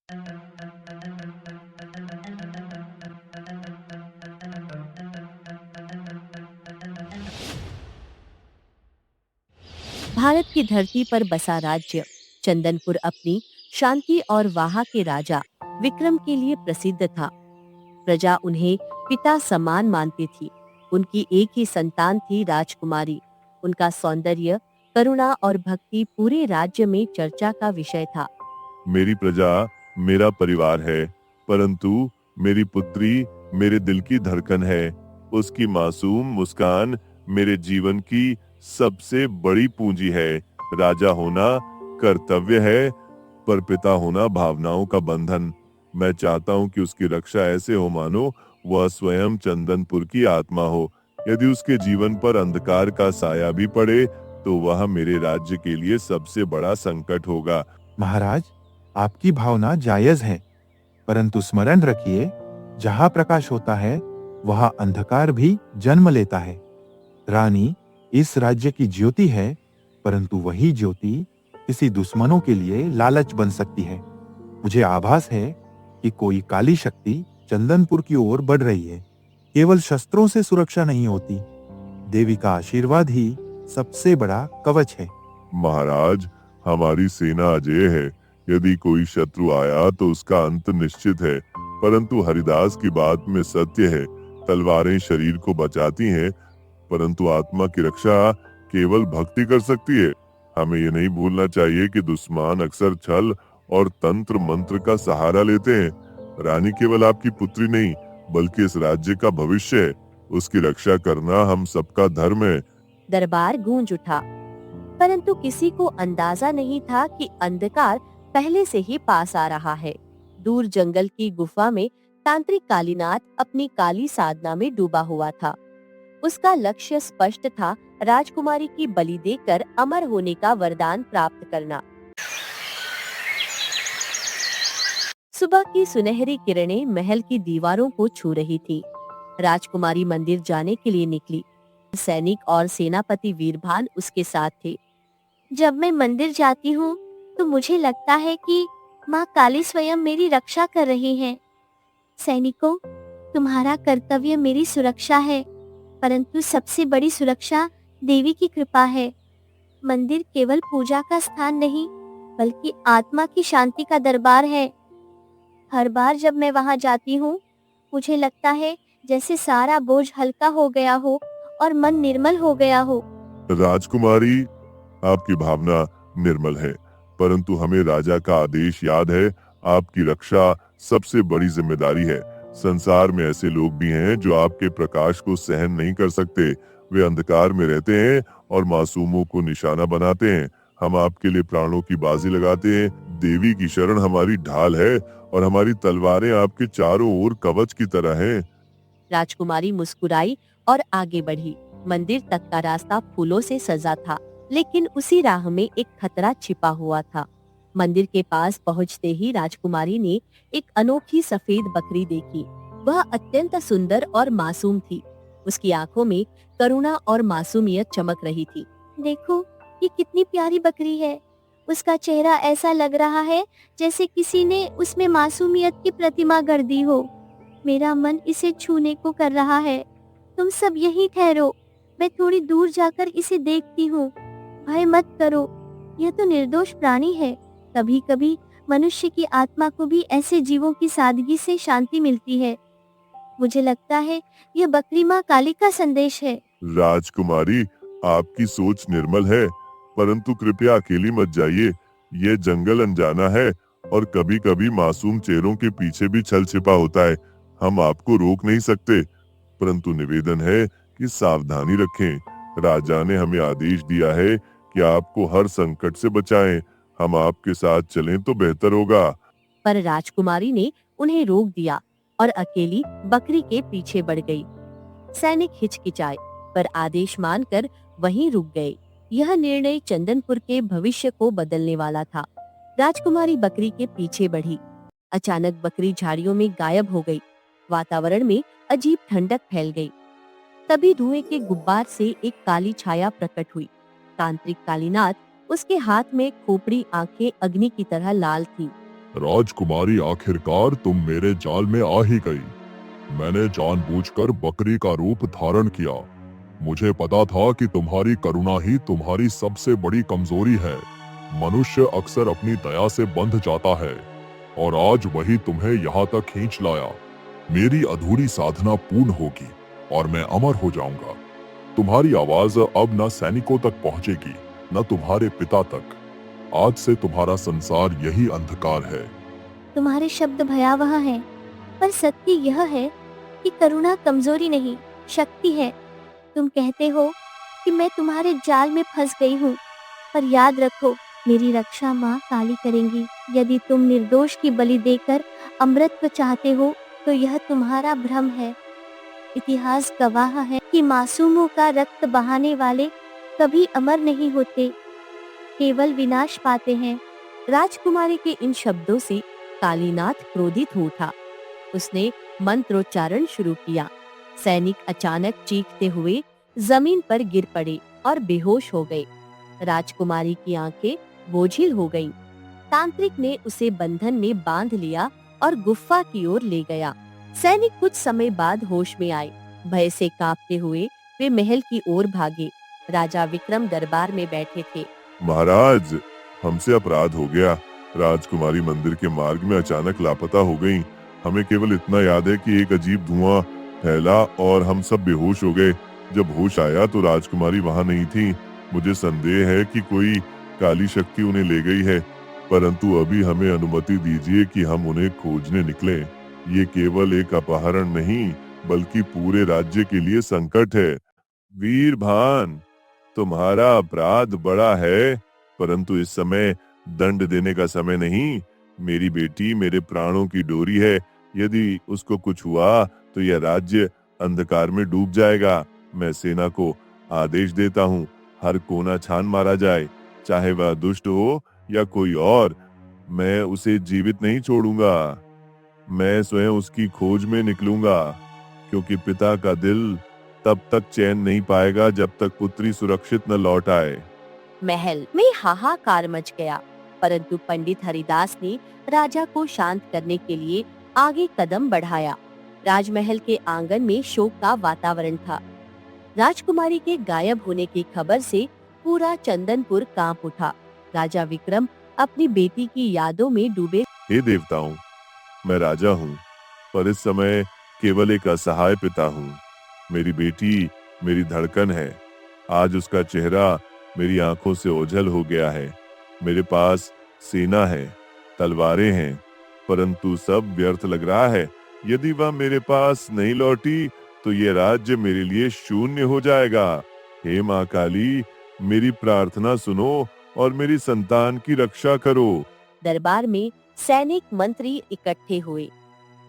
भारत की धरती पर बसा राज्य चंदनपुर अपनी शांति और वहां के राजा विक्रम के लिए प्रसिद्ध था। प्रजा उन्हें पिता समान मानती थी। उनकी एक ही संतान थी राजकुमारी। उनका सौंदर्य, करुणा और भक्ति पूरे राज्य में चर्चा का विषय था। मेरी प्रजा मेरा परिवार है, परंतु मेरी पुत्री मेरे दिल की धड़कन है। उसकी मासूम मुस्कान मेरे जीवन की सबसे बड़ी पूंजी है। राजा होना कर्तव्य है, पर पिता होना भावनाओं का बंधन। मैं चाहता हूँ कि उसकी रक्षा ऐसे हो मानो वह स्वयं चंदनपुर की आत्मा हो। यदि उसके जीवन पर अंधकार का साया भी पड़े, तो वह मेरे राज्य के लिए सबसे बड़ा संकट होगा। महाराज, आपकी भावना जायज है, परंतु स्मरण रखिए, जहां प्रकाश होता है वहां अंधकार भी जन्म लेता है। रानी इस राज्य की ज्योति है, परंतु वही ज्योति किसी दुश्मनों के लिए लालच बन सकती है। मुझे आभास है कि कोई काली शक्ति चंदनपुर की ओर बढ़ रही है। केवल शस्त्रों से सुरक्षा नहीं होती, देवी का आशीर्वाद ही सबसे बड़ा कवच है। महाराज, हमारी सेना अजेय है। यदि कोई शत्रु आया तो उसका अंत निश्चित है, परंतु हरिदास की बात में सत्य है। तलवारें शरीर को बचाती हैं, परंतु आत्मा की रक्षा केवल भक्ति कर सकती है। हमें ये नहीं भूलना चाहिए कि दुश्मन अक्सर छल और तंत्र मंत्र का सहारा लेते हैं। रानी केवल आपकी पुत्री नहीं, बल्कि इस राज्य का भविष्य है। उसकी रक्षा करना हम सबका धर्म है। दरबार गूंज उठा, परंतु किसी को अंदाजा नहीं था कि अंधकार पहले से ही पास आ रहा है। दूर जंगल की गुफा में तांत्रिक कालीनाथ अपनी काली साधना में डूबा हुआ था। उसका लक्ष्य स्पष्ट था, राजकुमारी की बलि देकर अमर होने का वरदान प्राप्त करना। सुबह की सुनहरी किरणें महल की दीवारों को छू रही थी। राजकुमारी मंदिर जाने के लिए निकली। सैनिक और सेनापति वीरभान उसके साथ थे। जब मैं मंदिर जाती हूँ तो मुझे लगता है कि माँ काली स्वयं मेरी रक्षा कर रही हैं। सैनिकों, तुम्हारा कर्तव्य मेरी सुरक्षा है, परंतु सबसे बड़ी सुरक्षा देवी की कृपा है। मंदिर केवल पूजा का स्थान नहीं, बल्कि आत्मा की शांति का दरबार है। हर बार जब मैं वहां जाती हूँ, मुझे लगता है जैसे सारा बोझ हल्का हो गया हो और मन निर्मल हो गया हो। राजकुमारी, आपकी भावना निर्मल है, परंतु हमें राजा का आदेश याद है। आपकी रक्षा सबसे बड़ी जिम्मेदारी है। संसार में ऐसे लोग भी हैं जो आपके प्रकाश को सहन नहीं कर सकते। वे अंधकार में रहते हैं और मासूमों को निशाना बनाते हैं। हम आपके लिए प्राणों की बाजी लगाते हैं। देवी की शरण हमारी ढाल है और हमारी तलवारें आपके चारों ओर कवच की तरह हैं। राजकुमारी मुस्कुराई और आगे बढ़ी। मंदिर तक का रास्ता फूलों से सजा था, लेकिन उसी राह में एक खतरा छिपा हुआ था। मंदिर के पास पहुंचते ही राजकुमारी ने एक अनोखी सफेद बकरी देखी। वह अत्यंत सुंदर और मासूम थी। उसकी आंखों में करुणा और मासूमियत चमक रही थी। देखो, ये कितनी प्यारी बकरी है। उसका चेहरा ऐसा लग रहा है जैसे किसी ने उसमें मासूमियत की प्रतिमा गढ़ दी हो। मेरा मन इसे छूने को कर रहा है। तुम सब यहीं ठहरो, मैं थोड़ी दूर जाकर इसे देखती हूँ। भय मत करो, यह तो निर्दोष प्राणी है। कभी कभी मनुष्य की आत्मा को भी ऐसे जीवों की सादगी से शांति मिलती है। मुझे लगता है यह बकरी माँ काली का संदेश है। राजकुमारी, आपकी सोच निर्मल है, परंतु कृपया अकेली मत जाइए। ये जंगल अनजाना है और कभी-कभी मासूम चेहरों के पीछे भी छल छिपा होता है। हम आपको रोक नहीं सकते, परंतु निवेदन है कि सावधानी रखें। राजा ने हमें आदेश दिया है कि आपको हर संकट से बचाएं। हम आपके साथ चलें तो बेहतर होगा। पर राजकुमारी ने उन्हें रोक दिया और अकेली बकरी के पीछे बढ़ गई। सैनिक हिचकिचाए, पर आदेश मानकर वहीं रुक गए। यह निर्णय चंदनपुर के भविष्य को बदलने वाला था। राजकुमारी बकरी के पीछे बढ़ी। अचानक बकरी झाड़ियों में गायब हो गई। वातावरण में अजीब ठंडक फैल गई। तभी धुएं के गुब्बार से एक काली छाया प्रकट हुई। तांत्रिक कालीनाथ, उसके हाथ में खोपड़ी आंखें अग्नि की तरह लाल थीं। राजकुमारी, आखिरकार तुम मेरे जाल में आ ही गई। मैंने जानबूझकर बकरी का रूप धारण किया। मुझे पता था कि तुम्हारी करुणा ही तुम्हारी सबसे बड़ी कमजोरी है। मनुष्य अक्सर अपनी दया से बंध जाता है और आज वही तुम्हें यहाँ तक खींच लाया। मेरी अधूरी साधना पूर्ण होगी और मैं अमर हो जाऊंगा। तुम्हारी आवाज अब न सैनिकों तक पहुंचेगी, न तुम्हारे पिता तक। आज से तुम्हारा संसार यही अंधकार है। तुम्हारे शब्द भयावह हैं, पर सत्य यह है कि करुणा कमजोरी नहीं, शक्ति है। तुम कहते हो कि मैं तुम्हारे जाल में फंस गई हूँ, पर याद रखो, मेरी रक्षा माँ काली करेंगी। यदि तुम निर्दोष की बलि देकर अमृत चाहते हो तो यह तुम्हारा भ्रम है। इतिहास गवाह है कि मासूमों का रक्त बहाने वाले कभी अमर नहीं होते, केवल विनाश पाते हैं। राजकुमारी के इन शब्दों से कालीनाथ क्रोधित हो उठा। उसने मंत्रोच्चारण शुरू किया। सैनिक अचानक चीखते हुए जमीन पर गिर पड़े और बेहोश हो गए। राजकुमारी की आंखें बोझिल हो गईं। तांत्रिक ने उसे बंधन में बांध लिया और गुफा की ओर ले गया। सैनिक कुछ समय बाद होश में आए। भय से कांपते हुए वे महल की ओर भागे। राजा विक्रम दरबार में बैठे थे। महाराज, हमसे अपराध हो गया। राजकुमारी मंदिर के मार्ग में अचानक लापता हो गईं। हमें केवल इतना याद है कि एक अजीब धुआं फैला और हम सब बेहोश हो गए। जब होश आया तो राजकुमारी वहां नहीं थी। मुझे संदेह है कि कोई काली शक्ति उन्हें ले गई है, परंतु अभी हमें अनुमति दीजिए कि हम उन्हें खोजने निकलें। ये केवल एक अपहरण नहीं, बल्कि पूरे राज्य के लिए संकट है। वीरभान, तुम्हारा अपराध बड़ा है, परंतु इस समय दंड देने का समय नहीं। मेरी बेटी मेरे प्राणों की डोरी है। यदि उसको कुछ हुआ तो यह राज्य अंधकार में डूब जाएगा। मैं सेना को आदेश देता हूँ, हर कोना छान मारा जाए, चाहे वह दुष्ट हो या कोई और। मैं उसे जीवित नहीं छोड़ूंगा। मैं स्वयं उसकी खोज में निकलूंगा, क्योंकि पिता का दिल तब तक चैन नहीं पाएगा जब तक पुत्री सुरक्षित न लौट आए। महल में हाहाकार मच गया, परंतु पंडित हरिदास ने राजा को शांत करने के लिए आगे कदम बढ़ाया। राजमहल के आंगन में शोक का वातावरण था। राजकुमारी के गायब होने की खबर से पूरा चंदनपुर कांप उठा। राजा विक्रम अपनी बेटी की यादों में डूबे। हे देवताओं, मैं राजा हूँ, पर इस समय केवल एक असहाय पिता हूँ। मेरी बेटी मेरी धड़कन है। आज उसका चेहरा मेरी आंखों से ओझल हो गया है। मेरे पास सेना है, तलवारें हैं, परंतु सब व्यर्थ लग रहा है। यदि वह मेरे पास नहीं लौटी तो ये राज्य मेरे लिए शून्य हो जाएगा। हे माँ काली, मेरी प्रार्थना सुनो और मेरी संतान की रक्षा करो। दरबार में सैनिक मंत्री इकट्ठे हुए।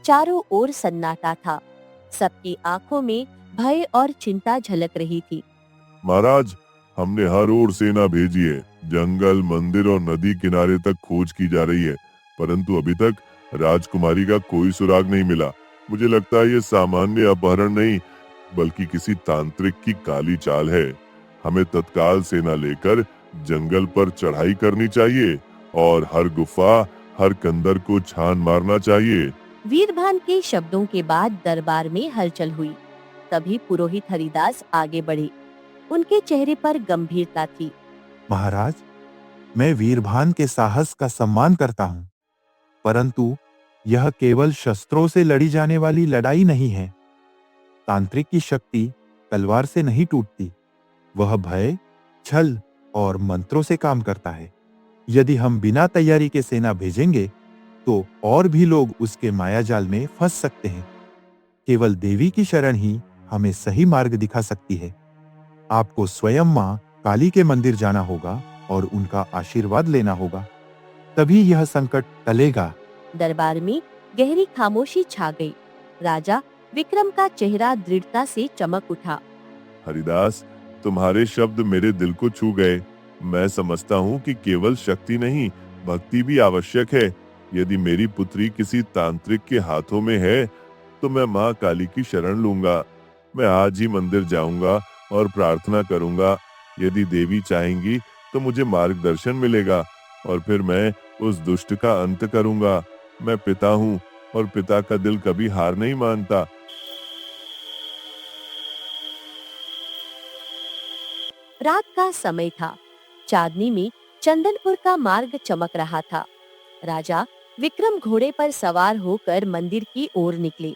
चारों ओर सन्नाटा था। सबकी आंखों में भय और चिंता झलक रही थी। महाराज, हमने हर ओर सेना भेजी है। जंगल, मंदिर और नदी किनारे तक खोज की जा रही है, परंतु अभी तक राजकुमारी का कोई सुराग नहीं मिला। मुझे लगता है ये सामान्य अपहरण नहीं, बल्कि किसी तांत्रिक की काली चाल है। हमें तत्काल सेना लेकर जंगल पर चढ़ाई करनी चाहिए और हर गुफा, हर कंदर को छान मारना चाहिए। वीरभान के शब्दों के बाद दरबार में हलचल हुई। तभी पुरोहित हरिदास आगे बढ़े। उनके चेहरे पर गंभीरता थी। महाराज, मैं वीरभान के साहस का सम्मान करता हूँ, परंतु यह केवल शस्त्रों से लड़ी जाने वाली लड़ाई नहीं है। तांत्रिक की शक्ति तलवार से नहीं टूटती, वह भय, छल और मंत्रों से काम करता है। यदि हम बिना तैयारी के सेना भेजेंगे तो और भी लोग उसके मायाजाल में फंस सकते हैं। केवल देवी की शरण ही हमें सही मार्ग दिखा सकती है। आपको स्वयं मां काली के मंदिर जाना होगा और उनका आशीर्वाद लेना होगा, तभी यह संकट टलेगा। दरबार में गहरी खामोशी छा गई। राजा विक्रम का चेहरा दृढ़ता से चमक उठा। हरिदास, तुम्हारे शब्द मेरे दिल को छू गए। मैं समझता हूँ कि केवल शक्ति नहीं, भक्ति भी आवश्यक है। यदि मेरी पुत्री किसी तांत्रिक के हाथों में है तो मैं माँ काली की शरण लूंगा। मैं आज ही मंदिर जाऊंगा और प्रार्थना करूंगा। यदि देवी चाहेंगी तो मुझे मार्गदर्शन मिलेगा और फिर मैं उस दुष्ट का अंत करूंगा। मैं पिता हूँ और पिता का दिल कभी हार नहीं मानता। रात का समय था। चांदनी में चंदनपुर का मार्ग चमक रहा था। राजा विक्रम घोड़े पर सवार होकर मंदिर की ओर निकले।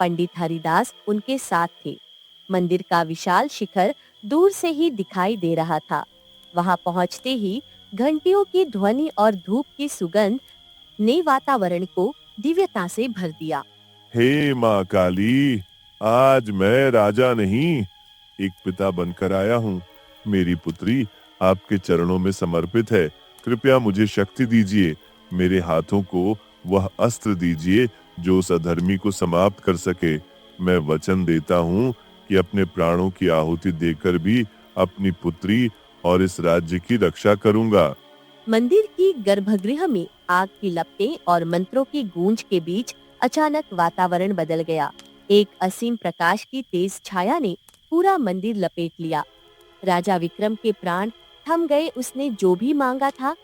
पंडित हरिदास उनके साथ थे। मंदिर का विशाल शिखर दूर से ही दिखाई दे रहा था। वहां पहुंचते ही घंटियों की ध्वनि और धूप की सुगंध ने वातावरण को दिव्यता से भर दिया। हे माँ काली, आज मैं राजा नहीं, एक पिता बनकर आया हूँ। मेरी पुत्री आपके चरणों में समर्पित है। कृपया मुझे शक्ति दीजिए। मेरे हाथों को वह अस्त्र दीजिए जो उस अधर्मी को समाप्त कर सके। मैं वचन देता हूँ कि अपने प्राणों की आहुति देकर भी अपनी पुत्री और इस राज्य की रक्षा करूंगा। मंदिर की गर्भगृह में आग की लपटें और मंत्रों की गूंज के बीच अचानक वातावरण बदल गया। एक असीम प्रकाश की तेज छाया ने पूरा मंदिर लपेट लिया। राजा विक्रम के प्राण थम गए। उसने जो भी मांगा था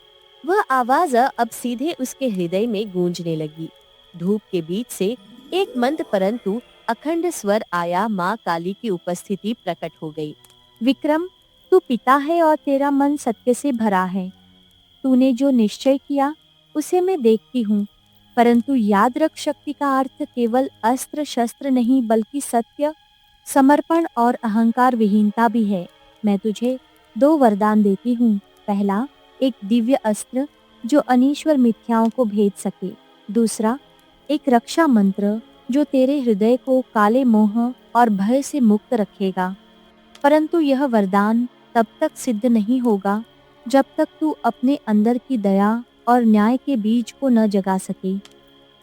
वह आवाज अब सीधे उसके हृदय में गूंजने लगी। धूप के बीच से एक मंद परंतु अखंड स्वर आया। माँ काली की उपस्थिति प्रकट हो गई। विक्रम, तू पिता है और तेरा मन सत्य से भरा है। तूने जो निश्चय किया उसे मैं देखती हूँ, परंतु याद रख, शक्ति का अर्थ केवल अस्त्र शस्त्र नहीं बल्कि सत्य, समर्पण और अहंकार विहीनता भी है। मैं तुझे 2 वरदान देती हूँ। पहला, एक दिव्य अस्त्र जो अनीश्वर मिथ्याओं को भेद सके। दूसरा, एक रक्षा मंत्र जो तेरे हृदय को काले मोह और भय से मुक्त रखेगा। परंतु यह वरदान तब तक सिद्ध नहीं होगा जब तक तू अपने अंदर की दया और न्याय के बीज को न जगा सके।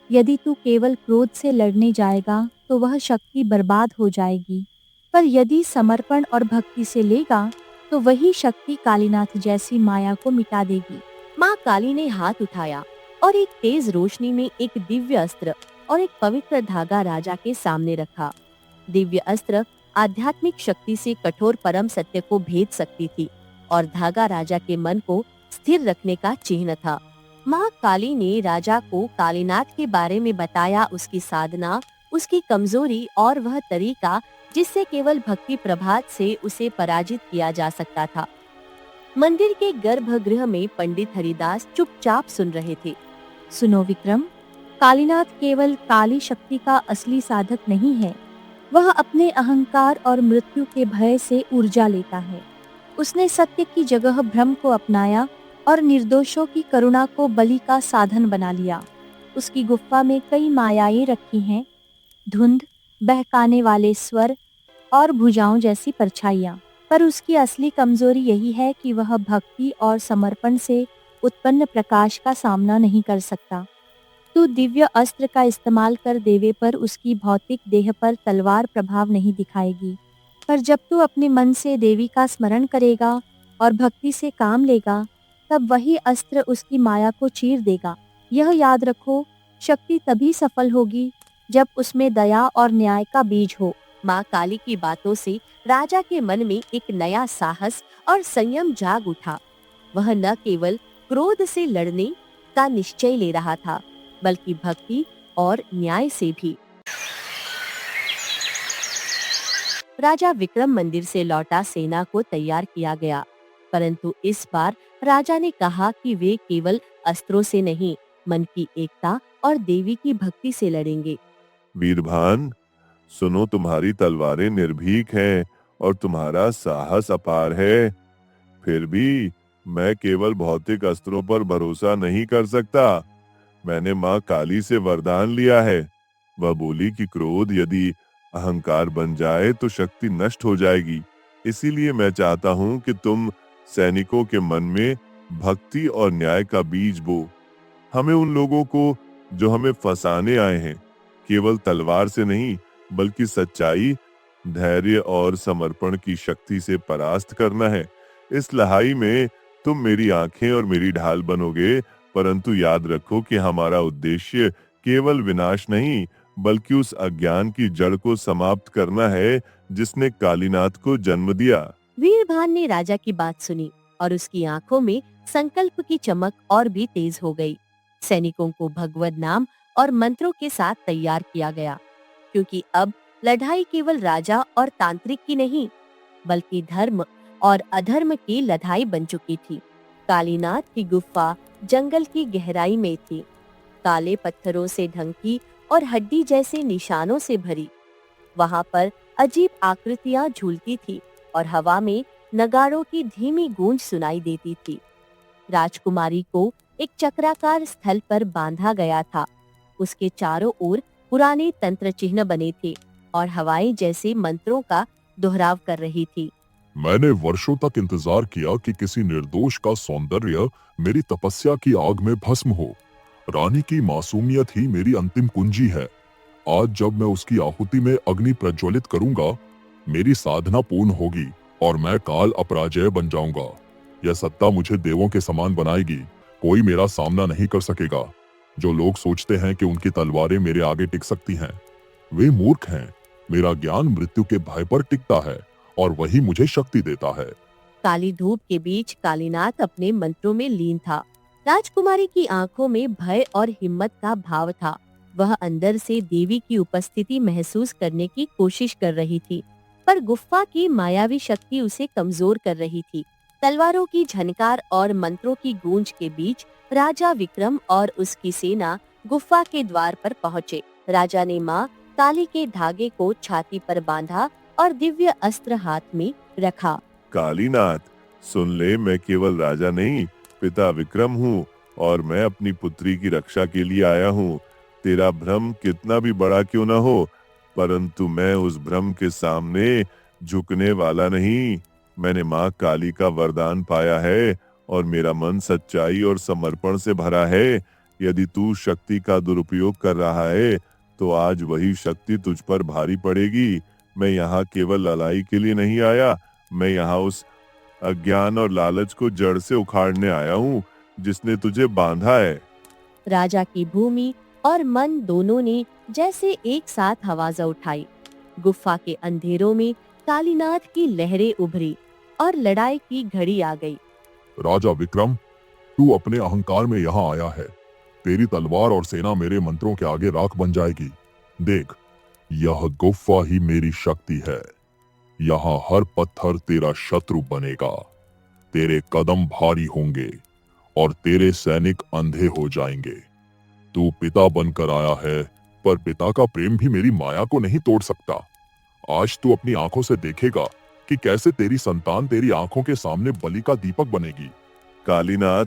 यदि तू केवल क्रोध से लड़ने जाएगा तो वह शक्ति बर्बाद हो जाएगी, पर यदि समर्पण और भक्ति से लेगा तो वही शक्ति कालीनाथ जैसी माया को मिटा देगी। माँ काली ने हाथ उठाया और एक तेज रोशनी में एक दिव्य अस्त्र और एक पवित्र धागा राजा के सामने रखा। दिव्य अस्त्र आध्यात्मिक शक्ति से कठोर परम सत्य को भेद सकती थी और धागा राजा के मन को स्थिर रखने का चिन्ह था। माँ काली ने राजा को कालीनाथ के बारे में बताया, उसकी साधना, उसकी कमजोरी और वह तरीका जिससे केवल भक्ति प्रभात से उसे पराजित किया जा सकता था। मंदिर के गर्भगृह में पंडित हरिदास चुपचाप सुन रहे थे। सुनो विक्रम, कालीनाथ केवल काली शक्ति का असली साधक नहीं है। वह अपने अहंकार और मृत्यु के भय से ऊर्जा लेता है। उसने सत्य की जगह भ्रम को अपनाया और निर्दोषों की करुणा को बलि का साधन बना लिया। उसकी गुफा में कई मायाएं रखी हैं, धुंध, बहकाने वाले स्वर और भुजाओं जैसी परछाइयां। पर उसकी असली कमजोरी यही है कि वह भक्ति और समर्पण से उत्पन्न प्रकाश का सामना नहीं कर सकता। तू दिव्य अस्त्र का इस्तेमाल कर देवे पर उसकी भौतिक देह पर तलवार प्रभाव नहीं दिखाएगी, पर जब तू अपने मन से देवी का स्मरण करेगा और भक्ति से काम लेगा तब वही अस्त्र उसकी माया को चीर देगा। यह याद रखो, शक्ति तभी सफल होगी जब उसमें दया और न्याय का बीज हो। माँ काली की बातों से राजा के मन में एक नया साहस और संयम जाग उठा। वह न केवल क्रोध से लड़ने का निश्चय ले रहा था बल्कि भक्ति और न्याय से भी। राजा विक्रम मंदिर से लौटा। सेना को तैयार किया गया, परंतु इस बार राजा ने कहा कि वे केवल अस्त्रों से नहीं, मन की एकता और देवी की भक्ति से लड़ेंगे। वीरभान, सुनो, तुम्हारी तलवारें निर्भीक हैं और तुम्हारा साहस अपार है। फिर भी मैं केवल भौतिक अस्त्रों पर भरोसा नहीं कर सकता। मैंने माँ काली से वरदान लिया है। वह बोली कि क्रोध यदि अहंकार बन जाए तो शक्ति नष्ट हो जाएगी। इसीलिए मैं चाहता हूँ कि तुम सैनिकों के मन में भक्ति और न्याय का बीज बो। हमें उन लोगों को जो हमें फंसाने आए हैं केवल तलवार से नहीं बल्कि सच्चाई, धैर्य और समर्पण की शक्ति से परास्त करना है। इस लड़ाई में तुम मेरी आंखें और मेरी ढाल बनोगे, परंतु याद रखो कि हमारा उद्देश्य केवल विनाश नहीं बल्कि उस अज्ञान की जड़ को समाप्त करना है जिसने कालीनाथ को जन्म दिया। वीरभान ने राजा की बात सुनी और उसकी आंखों में संकल्प की चमक और भी तेज हो गई। सैनिकों को भगवत नाम और मंत्रों के साथ तैयार किया गया, क्योंकि अब लड़ाई केवल राजा और तांत्रिक की नहीं, बल्कि धर्म और अधर्म की लड़ाई बन चुकी थी। कालीनाथ की गुफा जंगल की गहराई में थी, काले पत्थरों से ढंकी और हड्डी जैसे निशानों से भरी। वहां पर अजीब आकृतियां झूलती थी और हवा में नगाड़ों की धीमी गूंज सुनाई देती थी। राजकुमारी को एक चक्राकार स्थल पर बांधा गया था। उसके चारों ओर पुराने तंत्र चिन्ह बने थे और हवाएं जैसे मंत्रों का दोहराव कर रही थी। मैंने वर्षों तक इंतजार किया कि किसी निर्दोष का सौंदर्य मेरी तपस्या की आग में भस्म हो। रानी की मासूमियत ही मेरी अंतिम कुंजी है। आज जब मैं उसकी आहुति में अग्नि प्रज्वलित करूंगा, मेरी साधना पूर्ण होगी और मैं काल अपराजय बन जाऊंगा। यह सत्ता मुझे देवों के समान बनाएगी। कोई मेरा सामना नहीं कर सकेगा। जो लोग सोचते हैं कि उनकी तलवारें मेरे आगे टिक सकती हैं, वे मूर्ख हैं। मेरा ज्ञान मृत्यु के भय पर टिकता है और वही मुझे शक्ति देता है। काली धूप के बीच कालीनाथ अपने मंत्रों में लीन था। राजकुमारी की आंखों में भय और हिम्मत का भाव था। वह अंदर से देवी की उपस्थिति महसूस करने की कोशिश कर रही थी, पर गुफा की मायावी शक्ति उसे कमजोर कर रही थी। तलवारों की झनकार और मंत्रों की गूंज के बीच राजा विक्रम और उसकी सेना गुफा के द्वार पर पहुंचे। राजा ने माँ काली के धागे को छाती पर बांधा और दिव्य अस्त्र हाथ में रखा। कालीनाथ, सुन ले, मैं केवल राजा नहीं, पिता विक्रम हूँ और मैं अपनी पुत्री की रक्षा के लिए आया हूँ। तेरा भ्रम कितना भी बड़ा क्यों न हो, परंतु मैं उस भ्रम के सामने झुकने वाला नहीं। मैंने माँ काली का वरदान पाया है और मेरा मन सच्चाई और समर्पण से भरा है। यदि तू शक्ति का दुरुपयोग कर रहा है तो आज वही शक्ति तुझ पर भारी पड़ेगी। मैं यहाँ केवल लड़ाई के लिए नहीं आया, मैं यहाँ उस अज्ञान और लालच को जड़ से उखाड़ने आया हूँ जिसने तुझे बांधा है। राजा की भूमि और मन दोनों ने जैसे एक साथ आवाज़ उठाई। गुफा के अंधेरों में कालीनाथ की लहरें उभरी और लड़ाई की घड़ी आ गई। राजा विक्रम, तू अपने अहंकार में यहाँ आया है। तेरी तलवार और सेना मेरे मंत्रों के आगे राख बन जाएगी। देख, यह गुफा ही मेरी शक्ति है। यहाँ हर पत्थर तेरा शत्रु बनेगा। तेरे कदम भारी होंगे और तेरे सैनिक अंधे हो जाएंगे। तू पिता बनकर आया है, पर पिता का प्रेम भी मेरी माया को नहीं तोड़ सकता। आज तू अपनी आंखों से देखेगा कि कैसे तेरी संतान तेरी आंखों के सामने बलि का दीपक बनेगी। कालीनाथ,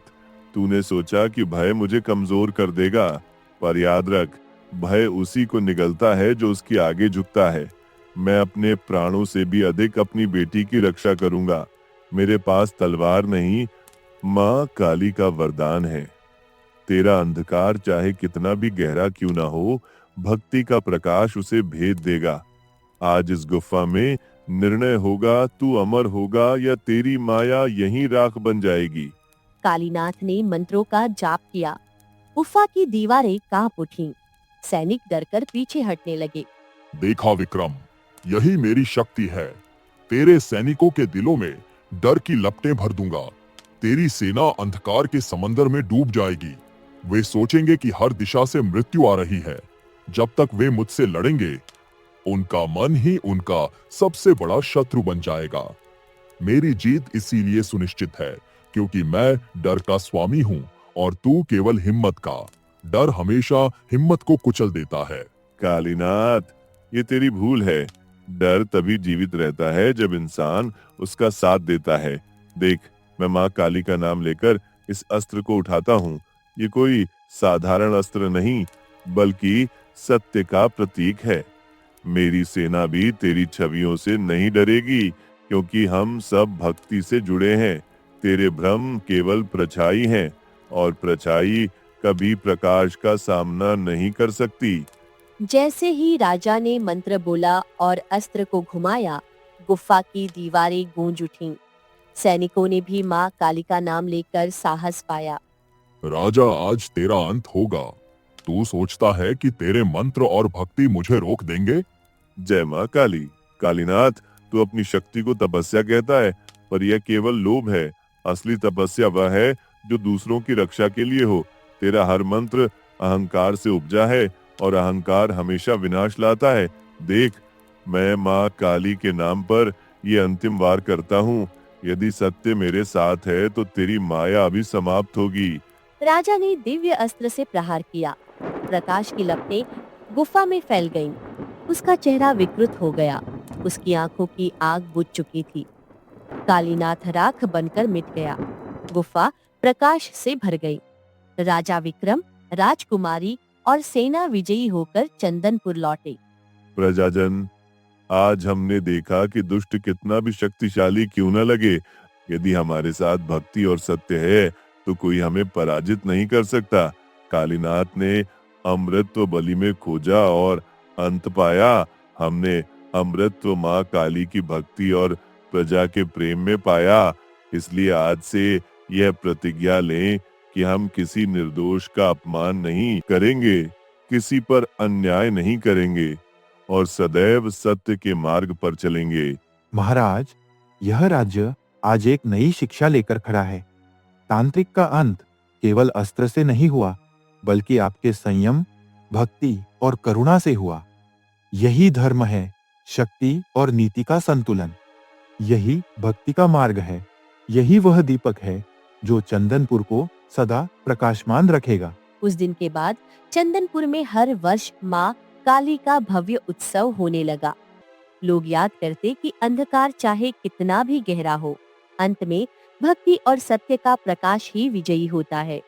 तूने सोचा कि भय मुझे कमजोर कर देगा, पर याद रख, भय उसी को निगलता है जो उसके आगे झुकता है। मैं अपने प्राणों से भी अधिक अपनी बेटी की रक्षा करूंगा। मेरे पास तलवार नहीं, माँ काली का वरदान है। तेरा अंधकार चाहे कितना भी गहरा क्यों ना हो, भक्ति का प्रकाश उसे भेद देगा। आज इस गुफा में निर्णय होगा, तू अमर होगा या तेरी माया यहीं राख बन जाएगी। कालीनाथ ने मंत्रों का जाप किया। गुफा की दीवारें कांप उठीं। सैनिक डरकर पीछे हटने लगे। देखा विक्रम, यही मेरी शक्ति है। तेरे सैनिकों के दिलों में डर की लपटें भर दूंगा। तेरी सेना अंधकार के समंदर में डूब जाएगी। वे सोचेंगे कि हर दिशा से मृत्यु आ रही है। जब तक वे मुझसे लड़ेंगे, उनका मन ही उनका सबसे बड़ा शत्रु बन जाएगा। मेरी जीत इसीलिए सुनिश्चित है क्योंकि मैं डर का स्वामी हूँ और तू केवल हिम्मत का। डर हमेशा हिम्मत को कुचल देता है। कालीनाथ, ये तेरी भूल है। डर तभी जीवित रहता है जब इंसान उसका साथ देता है। देख, मैं माँ काली का नाम लेकर इस अस्त्र को उठाता हूँ। ये कोई साधारण अस्त्र नहीं, बल्कि सत्य का प्रतीक है। मेरी सेना भी तेरी छवियों से नहीं डरेगी, क्योंकि हम सब भक्ति से जुड़े हैं। तेरे भ्रम केवल परछाई हैं और परछाई कभी प्रकाश का सामना नहीं कर सकती। जैसे ही राजा ने मंत्र बोला और अस्त्र को घुमाया, गुफा की दीवारें गूंज उठीं। सैनिकों ने भी माँ काली का नाम लेकर साहस पाया। राजा, आज तेरा अंत होगा। तू सोचता है कि तेरे मंत्र और भक्ति मुझे रोक देंगे? जय माँ काली। कालीनाथ, तू अपनी शक्ति को तपस्या कहता है, पर यह केवल लोभ है। असली तपस्या वह है जो दूसरों की रक्षा के लिए हो। तेरा हर मंत्र अहंकार से उपजा है और अहंकार हमेशा विनाश लाता है। देख, मैं माँ काली के नाम पर ये अंतिम वार करता हूँ। यदि सत्य मेरे साथ है तो तेरी माया अभी समाप्त होगी। राजा ने दिव्य अस्त्र से प्रहार किया। प्रकाश की लपटें गुफा में फैल गईं। उसका चेहरा विकृत हो गया। उसकी आंखों की आग बुझ चुकी थी। कालीनाथ राख बनकर मिट गया। गुफा प्रकाश से भर गई। राजा विक्रम, राजकुमारी और सेना विजयी होकर चंदनपुर लौटे। प्रजाजन, आज हमने देखा कि दुष्ट कितना भी शक्तिशाली क्यों न लगे, यदि हमारे साथ भक्ति और सत्य है तो कोई हमें पराजित नहीं कर सकता। कालीनाथ ने अमृतत्व बलि में खोजा और अंत पाया। हमने अमृतत्व माँ काली की भक्ति और प्रजा के प्रेम में पाया। इसलिए आज से यह प्रतिज्ञा लें कि हम किसी निर्दोष का अपमान नहीं करेंगे, किसी पर अन्याय नहीं करेंगे और सदैव सत्य के मार्ग पर चलेंगे। महाराज, यह राज्य आज एक नई शिक्षा लेकर खड़ा है। तांत्रिक का अंत केवल अस्त्र से नहीं हुआ, बल्कि आपके संयम, भक्ति और करुणा से हुआ। यही धर्म है, शक्ति और नीति का संतुलन। यही भक्ति का मार्ग है। यही वह दीपक है जो चंदनपुर को सदा प्रकाशमान रखेगा। उस दिन के बाद चंदनपुर में हर वर्ष माँ काली का भव्य उत्सव होने लगा। लोग याद करते कि अंधकार चाहे कितना भी गहरा हो, अंत में भक्ति और सत्य का प्रकाश ही विजयी होता है।